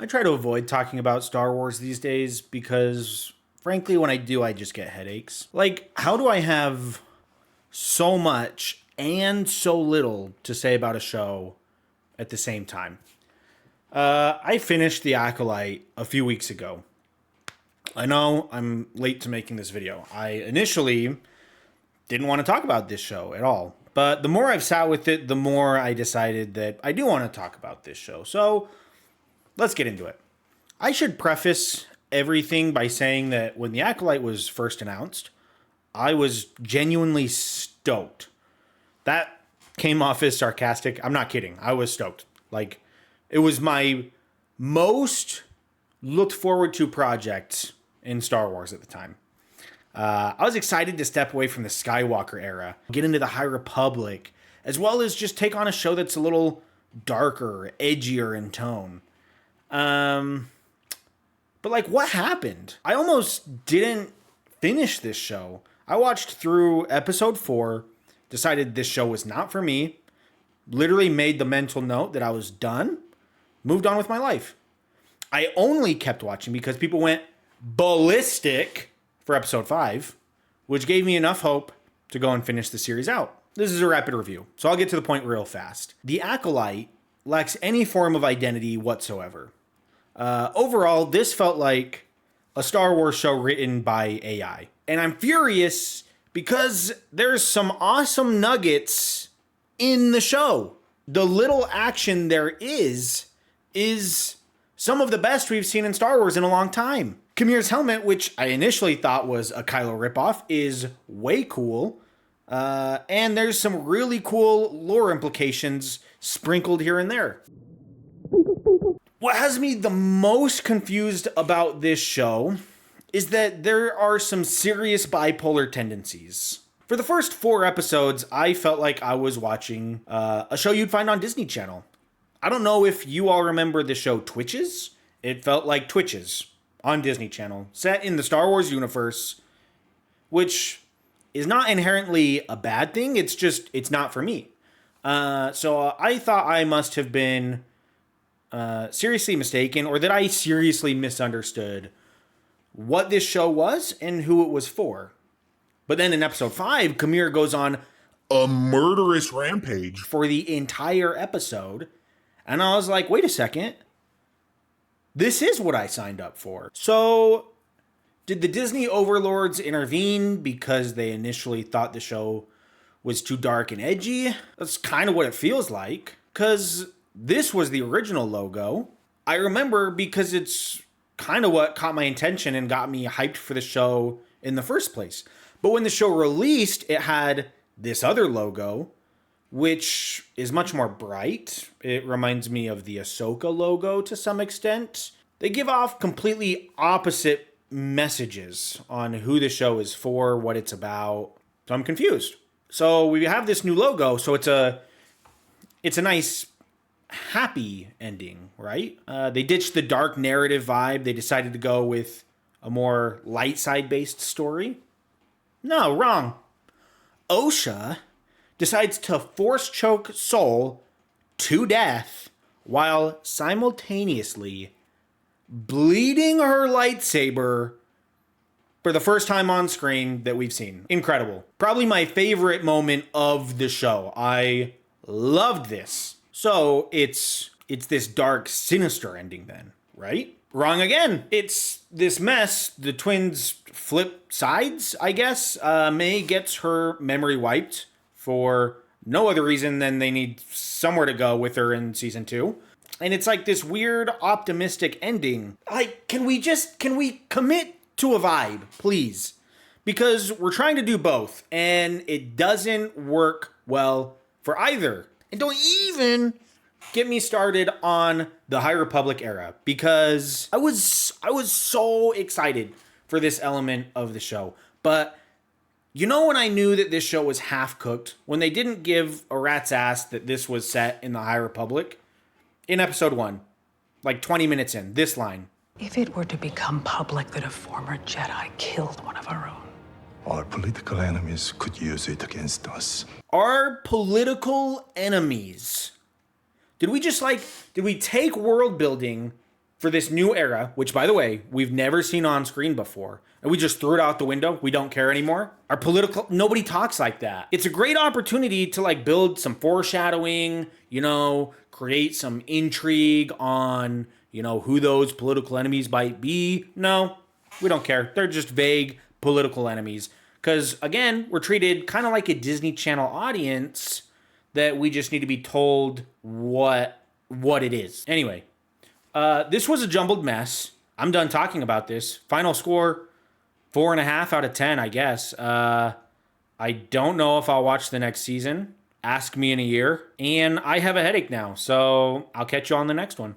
I try to avoid talking about Star Wars these days because, frankly, when I do, I just get headaches. Like, how do I have so much and so little to say about a show at the same time? I finished The Acolyte a few weeks ago. I know I'm late to making this video. I initially didn't want to talk about this show at all. But the more I've sat with it, the more I decided that I do want to talk about this show. So let's get into it. I should preface everything by saying that when The Acolyte was first announced, I was genuinely stoked. That came off as sarcastic. I'm not kidding. I was stoked. Like, it was my most looked forward to project in Star Wars at the time. I was excited to step away from the Skywalker era, get into the High Republic, as well as just take on a show that's a little darker, edgier in tone. But like, what happened? I almost didn't finish this show. I watched through episode 4, decided this show was not for me, literally made the mental note that I was done, moved on with my life. I only kept watching because people went ballistic for episode 5, which gave me enough hope to go and finish the series out. This is a rapid review, so I'll get to the point real fast. The Acolyte lacks any form of identity whatsoever. Overall, this felt like a Star Wars show written by AI. And I'm furious because there's some awesome nuggets in the show. The little action there is some of the best we've seen in Star Wars in a long time. Kamir's helmet, which I initially thought was a Kylo ripoff, is way cool. And there's some really cool lore implications sprinkled here and there. What has me the most confused about this show is that there are some serious bipolar tendencies. For the first 4 episodes, I felt like I was watching a show you'd find on Disney Channel. I don't know if you all remember the show Twitches. It felt like Twitches on Disney Channel, set in the Star Wars universe, which is not inherently a bad thing. It's just, it's not for me. So I thought I must have been seriously mistaken, or that I seriously misunderstood what this show was and who it was for. But then in episode 5, Kamir goes on a murderous rampage for the entire episode. And I was like, wait a second. This is what I signed up for. So, did the Disney overlords intervene because they initially thought the show was too dark and edgy? That's kind of what it feels like. Because this was the original logo. I remember because it's kind of what caught my attention and got me hyped for the show in the first place. But when the show released, it had this other logo, which is much more bright. It reminds me of the Ahsoka logo to some extent. They give off completely opposite messages on who the show is for, what it's about. So I'm confused. So we have this new logo, so it's a nice, happy ending, right? They ditched the dark narrative vibe. They decided to go with a more light side-based story. No, wrong. Osha decides to force choke Soul to death while simultaneously bleeding her lightsaber for the first time on screen that we've seen. Incredible. Probably my favorite moment of the show. I loved this. So it's this dark, sinister ending then, right? Wrong again. It's this mess. The twins flip sides, I guess. May gets her memory wiped for no other reason than they need somewhere to go with her in season 2. And it's like this weird, optimistic ending. Like, can we commit to a vibe, please? Because we're trying to do both, and it doesn't work well for either. And don't even get me started on the High Republic era, because I was so excited for this element of the show. But you know when I knew that this show was half-cooked? When they didn't give a rat's ass that this was set in the High Republic? In episode 1, like 20 minutes in, this line. If it were to become public that a former Jedi killed one of our own, our political enemies could use it against us. Our political enemies. Did we take world building for this new era, which, by the way, we've never seen on screen before, and we just threw it out the window. We don't care anymore. Our political, nobody talks like that. It's a great opportunity to like build some foreshadowing, create some intrigue on, who those political enemies might be. No, we don't care. They're just vague political enemies. Because, again, we're treated kind of like a Disney Channel audience that we just need to be told what it is. Anyway, this was a jumbled mess. I'm done talking about this. Final score, 4.5 out of 10, I guess. I don't know if I'll watch the next season. Ask me in a year. And I have a headache now, so I'll catch you on the next one.